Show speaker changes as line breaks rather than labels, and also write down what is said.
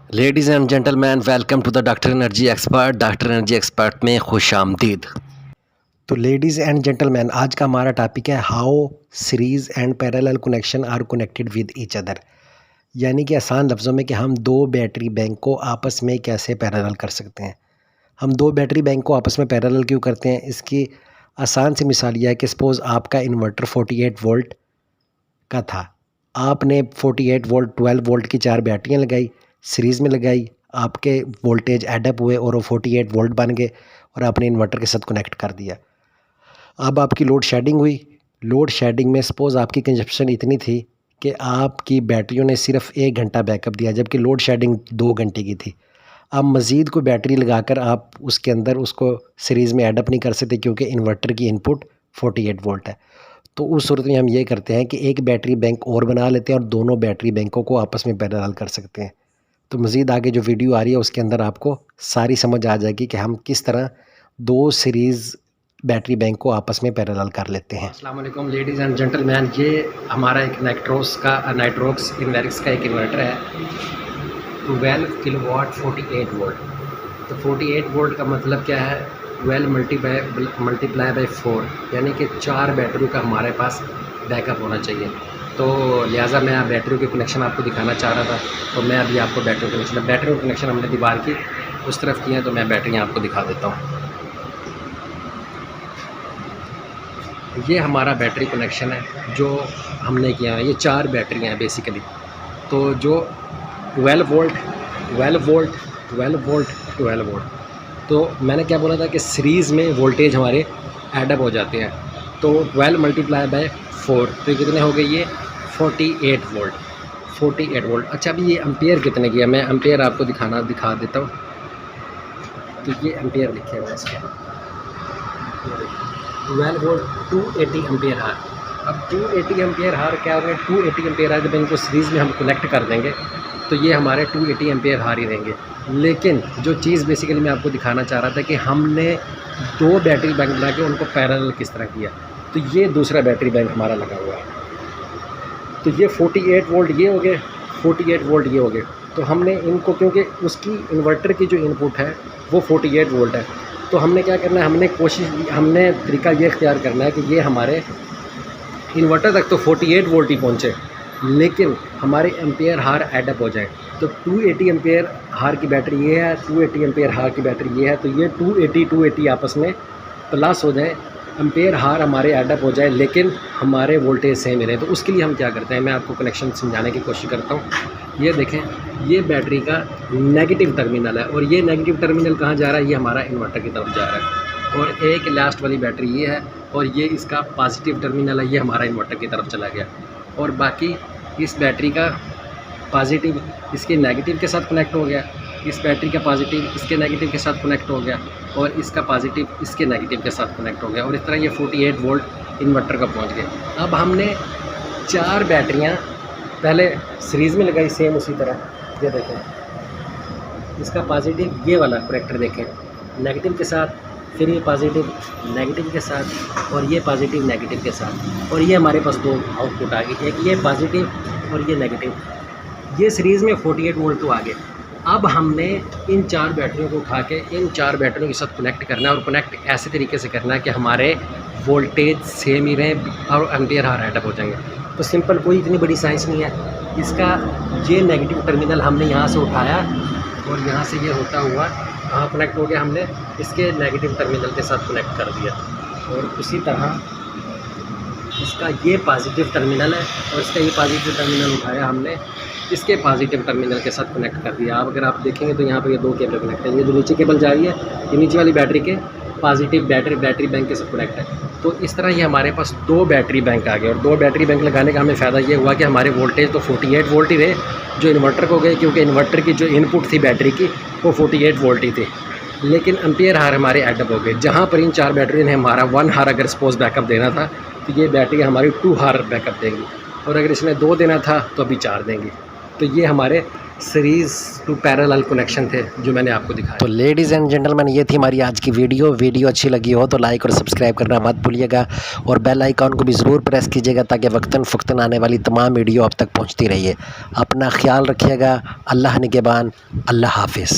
Ladies and gentleman, welcome to the doctor energy expert. Doctor energy expert में खुश आमदीद। तो लेडीज़ एंड जेंटलमैन, आज का हमारा टॉपिक है how series and parallel connection are connected with each other. यानी कि आसान लफ्ज़ों में कि हम दो बैटरी बैंक को आपस में कैसे पैरेलल कर सकते हैं। हम दो बैटरी बैंक को आपस में पैरेलल क्यों करते हैं, इसकी आसान सी मिसाल यह है कि सपोज़ आपका इन्वर्टर 48 वोल्ट का था। आपने 48 वोल्ट 12 वोल्ट की 4 बैटरियाँ लगाई, सीरीज़ में लगाई, आपके वोल्टेज एडअप हुए और वो 48 वोल्ट बन गए और आपने इन्वर्टर के साथ कनेक्ट कर दिया। अब आपकी लोड शेडिंग हुई। लोड शेडिंग में सपोज़ आपकी कंजप्शन इतनी थी कि आपकी बैटरियों ने सिर्फ 1 घंटा बैकअप दिया, जबकि लोड शेडिंग 2 घंटे की थी। अब मज़ीद कोई बैटरी लगाकर आप उसके अंदर उसको सीरीज़ में एडअप नहीं कर सकते, क्योंकि इन्वर्टर की इनपुट 48 वोल्ट है। तो उस सूरत में हम ये करते हैं कि एक बैटरी बैंक और बना लेते हैं और दोनों बैटरी बैंकों को आपस में पैरेलल कर सकते हैं। तो मज़ीद आगे जो वीडियो आ रही है उसके अंदर आपको सारी समझ आ जाएगी कि हम किस तरह दो सीरीज़ बैटरी बैंक को आपस में पैरेलल कर लेते हैं। अस्सलाम वालेकुम लेडीज़ एंड जेंटलमैन, ये हमारा एक नाइट्रोक्स इन्वेरिक्स का एक इन्वर्टर है, 12 किलोवाट 48 वोल्ट। तो 48 वोल्ट का मतलब क्या है, 12 मल्टीप्लाई बाई 4, यानी कि 4 बैटरी का हमारे पास बैकअप होना चाहिए। तो लिहाजा मैं बैटरी के कनेक्शन आपको दिखाना चाह रहा था, तो मैं अभी आपको बैटरी कनेक्शन हमने दीवार की उस तरफ किए हैं, तो मैं बैटरियाँ आपको दिखा देता हूँ। ये हमारा बैटरी कनेक्शन है जो हमने किया है। ये 4 बैटरियाँ हैं बेसिकली। तो जो 12 वोल्ट 12 वोल्ट 12 वोल्ट 12 वोल्ट, तो मैंने क्या बोला था कि सीरीज़ में वोल्टेज हमारे एडअप हो जाते हैं। तो 12 मल्टीप्लाई बाय 4, तो कितने हो गए ये 48 वोल्ट 48 वोल्ट। अच्छा, अभी ये एम्पेयर कितने की है, मैं एम्पेयर आपको दिखा देता हूँ। तो ये एम्पेयर लिखे हुए हैं इसके, 12 वोल्ट 280 एम्पेयर हार। अब 280 एम्पेयर हार क्या हो गया, 280 एम्पेयर हार जब इनको सीरीज़ में हम कनेक्ट कर देंगे तो ये हमारे 280 एम्पेयर हार ही रहेंगे। लेकिन जो चीज़ बेसिकली मैं आपको दिखाना चाह रहा था कि हमने 2 बैटरी बैंक बना के उनको पैरेलल किस तरह किया। तो ये दूसरा बैटरी बैंक हमारा लगा हुआ है। तो ये 48 वोल्ट ये हो गए, 48 वोल्ट ये हो गए। तो हमने इनको, क्योंकि उसकी इन्वर्टर की जो इनपुट है वो 48 वोल्ट है, तो हमने क्या करना है, हमने तरीका ये इख्तियार करना है कि ये हमारे इन्वर्टर तक तो 48 वोल्ट ही पहुँचे, लेकिन हमारे एम्पेयर हार एडअप हो जाए। तो 280 एम्पेयर हार की बैटरी ये है, 280 एम्पेयर हार की बैटरी ये है। तो ये 280 आपस में प्लस हो जाए, एम्पेयर हार हमारे एडअप हो जाए, लेकिन हमारे वोल्टेज सेम ही रहे। तो उसके लिए हम क्या करते हैं, मैं आपको कनेक्शन समझाने की कोशिश करता हूँ। ये देखें, ये बैटरी का नेगेटिव टर्मिनल है और ये नेगेटिव टर्मिनल कहाँ जा रहा है, ये हमारा इन्वर्टर की तरफ जा रहा है। और एक लास्ट वाली बैटरी ये है और ये इसका पॉजिटिव टर्मिनल है, ये हमारा इन्वर्टर की तरफ चला गया। और बाकी इस बैटरी का पॉजिटिव इसके नेगेटिव के साथ कनेक्ट हो गया, इस बैटरी का पॉजिटिव इसके नेगेटिव के साथ कनेक्ट हो गया और इसका पॉजिटिव इसके नेगेटिव के साथ कनेक्ट हो गया। और इस तरह ये 48 वोल्ट इन्वर्टर का पहुंच गए। अब हमने 4 बैटरियां पहले सीरीज़ में लगाई, सेम उसी तरह। ये देखें, इसका पॉजिटिव ये वाला कनेक्टर देखें, नेगेटिव के साथ, फिर ये पॉजिटिव नेगेटिव के साथ और ये पॉजिटिव नेगेटिव के साथ। और ये हमारे पास 2 आउटपुट आ गए, एक ये पॉजिटिव और ये नेगेटिव। ये सीरीज़ में 48 वोल्ट तो आ गए। अब हमने इन 4 बैटरियों को उठा के इन 4 बैटरियों के साथ कनेक्ट करना है, और कनेक्ट ऐसे तरीके से करना है कि हमारे वोल्टेज सेम ही रहें और एम्पेयर हार एडअप हो जाएंगे। तो सिंपल, कोई इतनी बड़ी साइंस नहीं है। इसका ये नेगेटिव टर्मिनल हमने यहाँ से उठाया और यहाँ से ये होता हुआ कहाँ कनेक्ट हो गया, हमने इसके नेगेटिव टर्मिनल के साथ कनेक्ट कर दिया। और उसी तरह इसका ये पॉजिटिव टर्मिनल है और इसका ये पॉजिटिव टर्मिनल उठाया हमने, इसके पॉजिटिव टर्मिनल के साथ कनेक्ट कर दिया। अब अगर आप देखेंगे तो यहाँ पर ये 2 केबल कनेक्ट है। ये जो नीचे केबल जा रही है, ये नीचे वाली बैटरी के पॉजिटिव बैटरी बैंक के साथ कनेक्ट है। तो इस तरह ये हमारे पास 2 बैटरी बैंक आ गए। और 2 बैटरी बैंक लगाने का हमें फ़ायदा ये हुआ कि हमारे वोल्टेज तो 48 वोल्ट ही रहे जो इन्वर्टर को गए, क्योंकि इन्वर्टर की जो इनपुट थी बैटरी की वो 48 वोल्ट ही थे, लेकिन एम्पेयर हार हमारे एडअप हो गए। जहाँ पर इन 4 बैटरी ने हमारा 1 हार अगर सपोज बैकअप देना था, तो ये बैटरी हमारी 2 हार बैकअप देंगी, और अगर इसने 2 देना था तो अभी 4 देंगी। तो ये हमारे सीरीज़ टू पैरेलल कनेक्शन थे जो मैंने आपको दिखाया।
तो लेडीज़ एंड जेंटलमैन, ये थी हमारी आज की वीडियो अच्छी लगी हो तो लाइक और सब्सक्राइब करना मत भूलिएगा और बेल आइकॉन को भी ज़रूर प्रेस कीजिएगा ताकि वक्तन फ़क्तन आने वाली तमाम वीडियो आप तक पहुंचती रहिए। अपना ख्याल रखिएगा। अल्लाह निगहबान। अल्लाह हाफिज़।